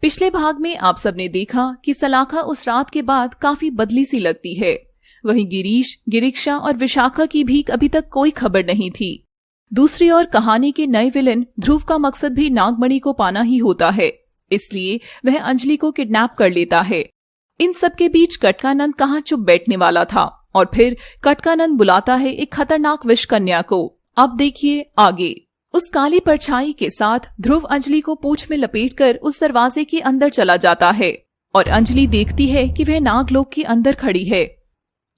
पिछले भाग में आप सबने देखा कि सलाखा उस रात के बाद काफी बदली सी लगती है। वहीं गिरीश, गिरिक्षा और विशाखा की भी अभी तक कोई खबर नहीं थी। दूसरी ओर कहानी के नए विलन ध्रुव का मकसद भी नागमणि को पाना ही होता है, इसलिए वह अंजलि को किडनैप कर लेता है। इन सब के बीच कटकानंद कहाँ चुप बैठने वाला था, और फिर कटकानंद बुलाता है एक खतरनाक विष कन्या को। अब देखिए आगे। उस काली परछाई के साथ ध्रुव अंजलि को पूंछ में लपेटकर उस दरवाजे के अंदर चला जाता है, और अंजलि देखती है कि वह नागलोक के अंदर खड़ी है।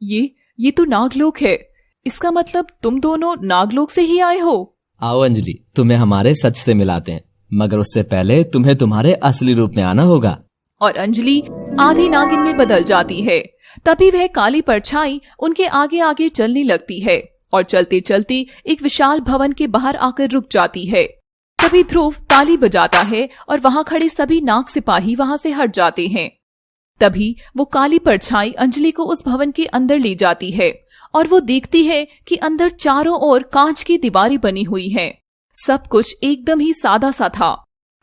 ये तो नागलोक है। इसका मतलब तुम दोनों नागलोक से ही आए हो? आओ अंजलि, तुम्हें हमारे सच से मिलाते हैं, मगर उससे पहले तुम्हें तुम्हारे असली रूप में आना होगा। और अंजलि आधी नागिन में बदल जाती है। तभी वह काली परछाई उनके आगे आगे चलने लगती है, और चलते चलते एक विशाल भवन के बाहर आकर रुक जाती है। तभी ध्रुव ताली बजाता है और वहां खड़े सभी नाग सिपाही वहां से हट जाते हैं। तभी वो काली परछाई अंजलि को उस भवन के अंदर ले जाती है, और वो देखती है कि अंदर चारों ओर कांच की दीवारें बनी हुई हैं। सब कुछ एकदम ही सादा सा था।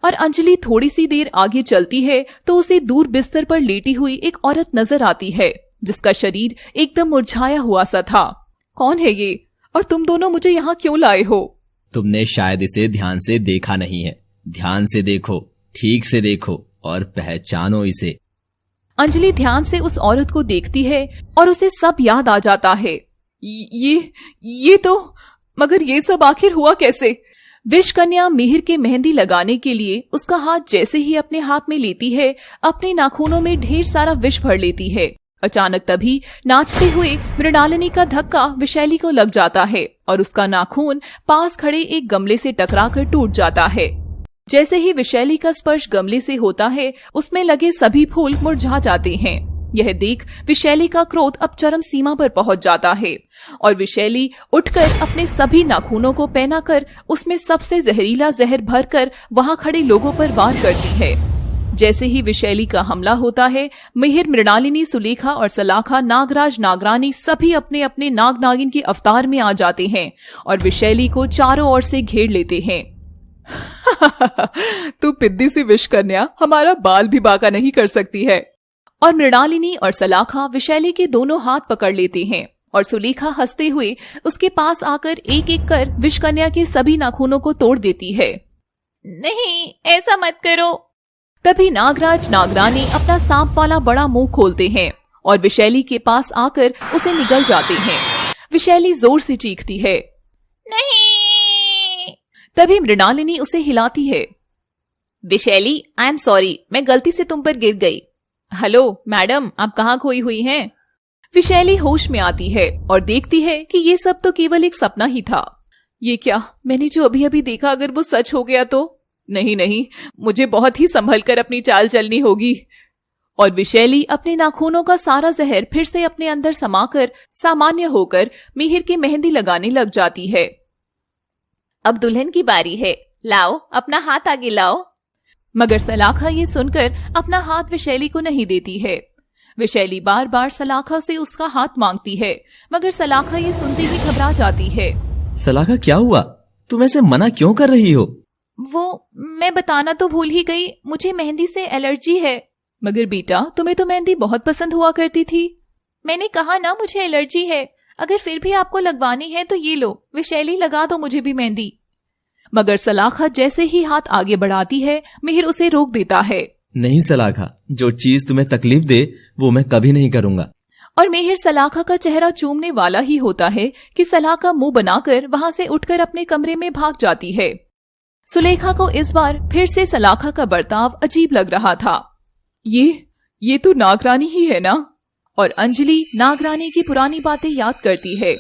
और अंजलि थोड़ी सी देर आगे चलती है तो उसे दूर बिस्तर पर लेटी हुई एक औरत नजर आती है, जिसका शरीर एकदम मुरझाया हुआ सा था। कौन है ये, और तुम दोनों मुझे यहाँ क्यों लाए हो? तुमने शायद इसे ध्यान से देखा नहीं है। ध्यान से देखो, ठीक से देखो और पहचानो इसे। अंजलि ध्यान से उस औरत को देखती है और उसे सब याद आ जाता है। ये तो, मगर ये सब आखिर हुआ कैसे? विष कन्या मिहिर के मेहंदी लगाने के लिए उसका हाथ जैसे ही अपने हाथ में लेती है, अपने नाखूनों में ढेर सारा विष भर लेती है। अचानक तभी नाचते हुए मृणालिनी का धक्का विशैली को लग जाता है, और उसका नाखून पास खड़े एक गमले से टकराकर टूट जाता है। जैसे ही विशैली का स्पर्श गमले से होता है, उसमें लगे सभी फूल मुरझा जाते हैं। यह देख विशैली का क्रोध अब चरम सीमा पर पहुंच जाता है, और विशैली उठकर अपने सभी नाखूनों को पहनाकर उसमें सबसे जहरीला जहर भरकर वहां खड़े लोगों पर वार करती है। जैसे ही विशैली का हमला होता है, मिहिर, मृणालिनी, सुलेखा और सलाखा, नागराज, नागरानी सभी अपने अपने नाग नागिन के अवतार में आ जाते हैं और विशैली को चारों ओर से घेर लेते हैं। तू पिद्दी सी विष कन्या हमारा बाल भी बांका नहीं कर सकती है। और मृणालिनी और सलाखा विशैली के दोनों हाथ पकड़ लेते हैं, और सुलेखा हंसते हुए उसके पास आकर एक एक कर विष कन्या के सभी नाखूनों को तोड़ देती है। नहीं, ऐसा मत करो। तभी नागराज, नागरानी अपना सांप वाला बड़ा मुंह खोलते हैं और विशैली के पास आकर उसे निगल जाते हैं। विशैली जोर से चीखती है, नहीं। तभी मृणालिनी उसे हिलाती है। विशैली, आई एम सॉरी, मैं गलती से तुम पर गिर गई। हेलो मैडम, आप कहाँ खोई हुई हैं? विशैली होश में आती है और देखती है कि ये सब तो केवल एक सपना ही था। ये क्या, मैंने जो अभी अभी देखा अगर वो सच हो गया तो? नहीं, मुझे बहुत ही संभल कर अपनी चाल चलनी होगी। और विशैली अपने नाखूनों का सारा जहर फिर से अपने अंदर समाकर सामान्य होकर मिहिर की मेहंदी लगाने लग जाती है। अब दुल्हन की बारी है, लाओ अपना हाथ आगे लाओ। मगर सलाखा ये सुनकर अपना हाथ विशैली को नहीं देती है। विशैली बार बार सलाखा से उसका हाथ मांगती है, मगर सलाखा ये सुनते ही घबरा जाती है। सलाखा, क्या हुआ? तुम ऐसे मना क्यों कर रही हो? वो मैं बताना तो भूल ही गई, मुझे मेहंदी से एलर्जी है। मगर बेटा, तुम्हें तो मेहंदी बहुत पसंद हुआ करती थी। मैंने कहा ना मुझे एलर्जी है। अगर फिर भी आपको लगवानी है तो ये लो, विशैली लगा दो मुझे भी मेहंदी। मगर सलाखा जैसे ही हाथ आगे बढ़ाती है, मिहिर उसे रोक देता है। नहीं सलाखा, जो चीज तुम्हें तकलीफ दे वो मैं कभी नहीं करूंगा। और मिहिर सलाखा का चेहरा चूमने वाला ही होता है कि सलाखा मुंह बनाकर वहां से उठकर अपने कमरे में भाग जाती है। सुलेखा को इस बार फिर से सलाखा का बर्ताव अजीब लग रहा था। ये तो नागरानी ही है ना? और अंजलि नागरानी की पुरानी बातें याद करती है।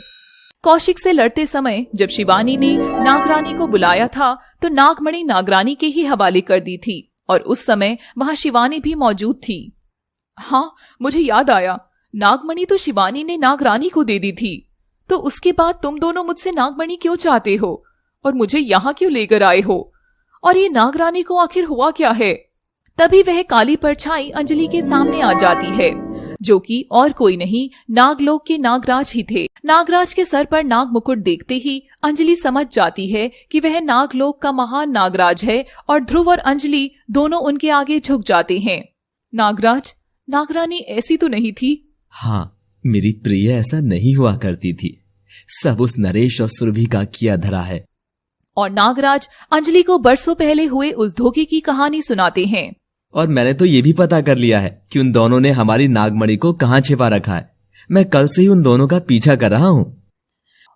कौशिक से लड़ते समय जब शिवानी ने नागरानी को बुलाया था तो नागमणि नागरानी के ही हवाले कर दी थी, और उस समय वहां शिवानी भी मौजूद थी। हाँ, मुझे याद आया, नागमणि तो शिवानी ने नागरानी को दे दी थी। तो उसके बाद तुम दोनों मुझसे नागमणि क्यों चाहते हो और मुझे यहाँ क्यों लेकर आए हो? और ये नागरानी को आखिर हुआ क्या है? तभी वह काली परछाई अंजलि के सामने आ जाती है, जो कि और कोई नहीं नागलोक के नागराज ही थे। नागराज के सर पर नाग मुकुट देखते ही अंजलि समझ जाती है कि वह नागलोक का महान नागराज है और ध्रुव और अंजलि दोनों उनके आगे झुक जाते हैं। नागराज, नागरानी ऐसी तो नहीं थी? हाँ, मेरी प्रिय ऐसा नहीं हुआ करती थी। सब उस नरेश और सुरभि का किया धरा है। और नागराज अंजलि को बरसों पहले हुए उस धोखे की कहानी सुनाते हैं। और मैंने तो ये भी पता कर लिया है कि उन दोनों ने हमारी नागमणि को कहाँ छिपा रखा है। मैं कल से ही उन दोनों का पीछा कर रहा हूँ।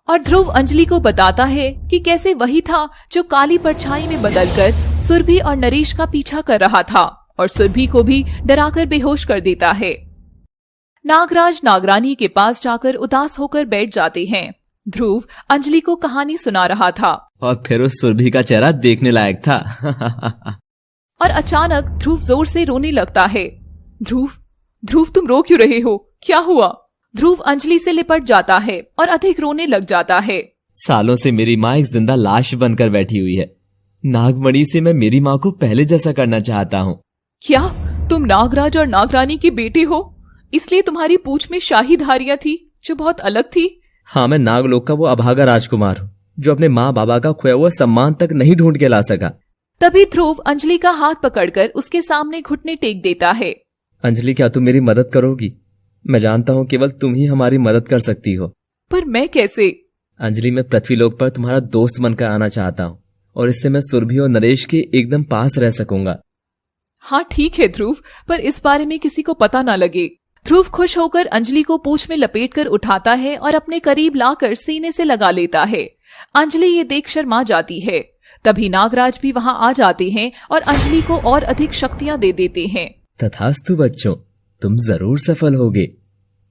और ध्रुव अंजलि को बताता है कि कैसे वही था जो काली परछाई में बदलकर सुरभि और नरेश का पीछा कर रहा था और सुरभि को भी डराकर बेहोश कर देता है। नागराज नागरानी के पास जाकर उदास होकर बैठ जाते हैं। ध्रुव अंजलि को कहानी सुना रहा था और फिर उस सुरभि का चेहरा देखने लायक था। और अचानक ध्रुव जोर से रोने लगता है। ध्रुव, ध्रुव तुम रो क्यों रहे हो? क्या हुआ? ध्रुव अंजलि से लिपट जाता है और अधिक रोने लग जाता है। सालों से मेरी माँ एक जिंदा लाश बनकर बैठी हुई है। नागमणि से मैं मेरी माँ को पहले जैसा करना चाहता हूँ। क्या तुम नागराज और नागरानी के बेटे हो? इसलिए तुम्हारी पूंछ में शाही धारियां थी जो बहुत अलग थी। हाँ, मैं नागलोक का वो अभागा राजकुमार हूँ जो अपने माँ बाबा का खोया हुआ सम्मान तक नहीं ढूंढ के ला सका। तभी ध्रुव अंजलि का हाथ पकड़कर उसके सामने घुटने टेक देता है। अंजलि, क्या तुम मेरी मदद करोगी? मैं जानता हूँ केवल तुम ही हमारी मदद कर सकती हो। पर मैं कैसे? अंजलि, मैं पृथ्वीलोक पर तुम्हारा दोस्त बनकर आना चाहता हूँ और इससे मैं सुरभि और नरेश के एकदम पास रह सकूंगा। हाँ ठीक है ध्रुव, पर इस बारे में किसी को पता ना लगे। ध्रुव खुश होकर अंजलि को पूंछ में लपेटकर उठाता है और अपने करीब लाकर सीने से लगा लेता है। अंजलि ये देख शर्मा जाती है। तभी नागराज भी वहां आ जाते हैं और अंजलि को और अधिक शक्तियां दे देते हैं। तथास्तु बच्चों, तुम जरूर सफल होगे।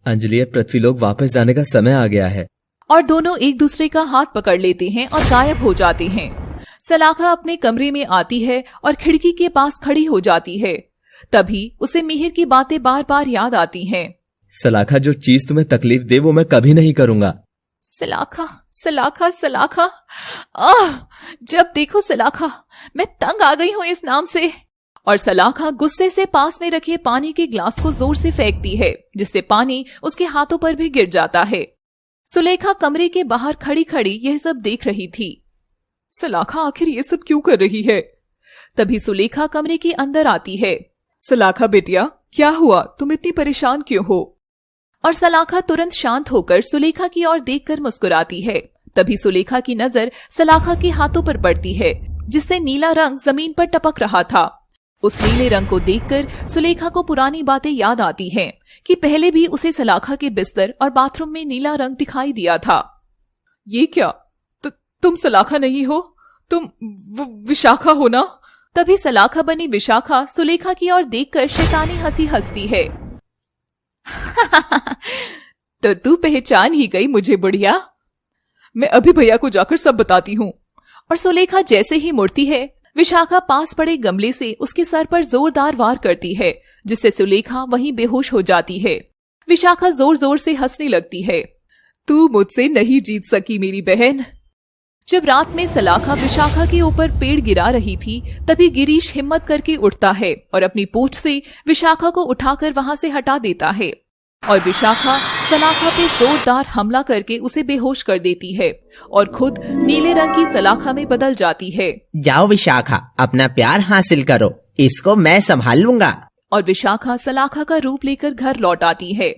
अंजलि, अब पृथ्वीलोक वापस जाने का समय आ गया है। और दोनों एक दूसरे का हाथ पकड़ लेते हैं और गायब हो जाते हैं। सलाखा अपने कमरे में आती है और खिड़की के पास खड़ी हो जाती है। तभी उसे मिहिर की बातें बार बार याद आती हैं। सलाखा, जो चीज तुम्हें तकलीफ दे वो मैं कभी नहीं करूंगा। सलाखा, सलाखा, सलाखा, जब देखो सलाखा, मैं तंग आ गई हूँ इस नाम से। और सलाखा गुस्से से पास में रखे पानी के ग्लास को जोर से फेंकती है, जिससे पानी उसके हाथों पर भी गिर जाता है। सुलेखा कमरे के बाहर खड़ी खड़ी यह सब देख रही थी। सलाखा आखिर ये सब क्यों कर रही है? तभी सुलेखा कमरे के अंदर आती है। सलाखा बेटिया, क्या हुआ? तुम इतनी परेशान क्यों हो? और सलाखा तुरंत शांत होकर सुलेखा की ओर देखकर मुस्कुराती है। तभी सुलेखा की नजर सलाखा के हाथों पर पड़ती है, जिससे नीला रंग जमीन पर टपक रहा था। उस नीले रंग को देखकर सुलेखा को पुरानी बातें याद आती हैं कि पहले भी उसे सलाखा के बिस्तर और बाथरूम में नीला रंग दिखाई दिया था। ये क्या? तुम सलाखा नहीं हो, तुम विशाखा हो ना? तभी सलाखा बनी विशाखा सुलेखा की ओर देखकर शैतानी हंसी हंसती है। तो तू पहचान ही गई मुझे बुढ़िया। मैं अभी भैया को जाकर सब बताती हूँ। और सुलेखा जैसे ही मुड़ती है, विशाखा पास पड़े गमले से उसके सर पर जोरदार वार करती है, जिससे सुलेखा वहीं बेहोश हो जाती है। विशाखा जोर जोर से हंसने लगती है। तू मुझसे नहीं जीत सकी मेरी बहन। जब रात में सलाखा विशाखा के ऊपर पेड़ गिरा रही थी, तभी गिरीश हिम्मत करके उठता है और अपनी पूंछ से विशाखा को उठाकर वहां से हटा देता है। और विशाखा सलाखा पे जोरदार हमला करके उसे बेहोश कर देती है और खुद नीले रंग की सलाखा में बदल जाती है। जाओ विशाखा, अपना प्यार हासिल करो, इसको मैं संभाल लूंगा। और विशाखा सलाखा का रूप लेकर घर लौट आती है।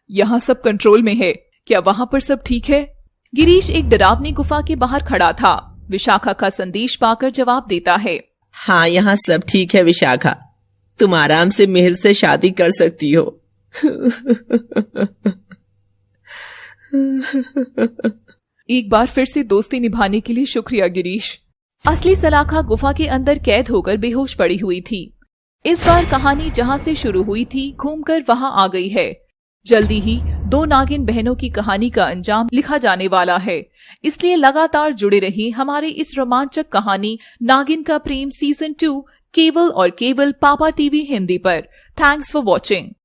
यहाँ सब कंट्रोल में है, क्या वहाँ पर सब ठीक है? गिरीश एक डरावनी गुफा के बाहर खड़ा था। विशाखा का संदेश पाकर जवाब देता है। हाँ, यहाँ सब ठीक है विशाखा, तुम आराम से मिहिर से शादी कर सकती हो। एक बार फिर से दोस्ती निभाने के लिए शुक्रिया गिरीश। असली सलाखा गुफा के अंदर कैद होकर बेहोश पड़ी हुई थी। इस बार कहानी जहां से शुरू हुई थी घूमकर वहां आ गई है। जल्दी ही दो नागिन बहनों की कहानी का अंजाम लिखा जाने वाला है, इसलिए लगातार जुड़े रहिए हमारे इस रोमांचक कहानी नागिन का प्रेम सीजन 2 केवल और केवल पापा टीवी हिंदी पर। Thanks for watching.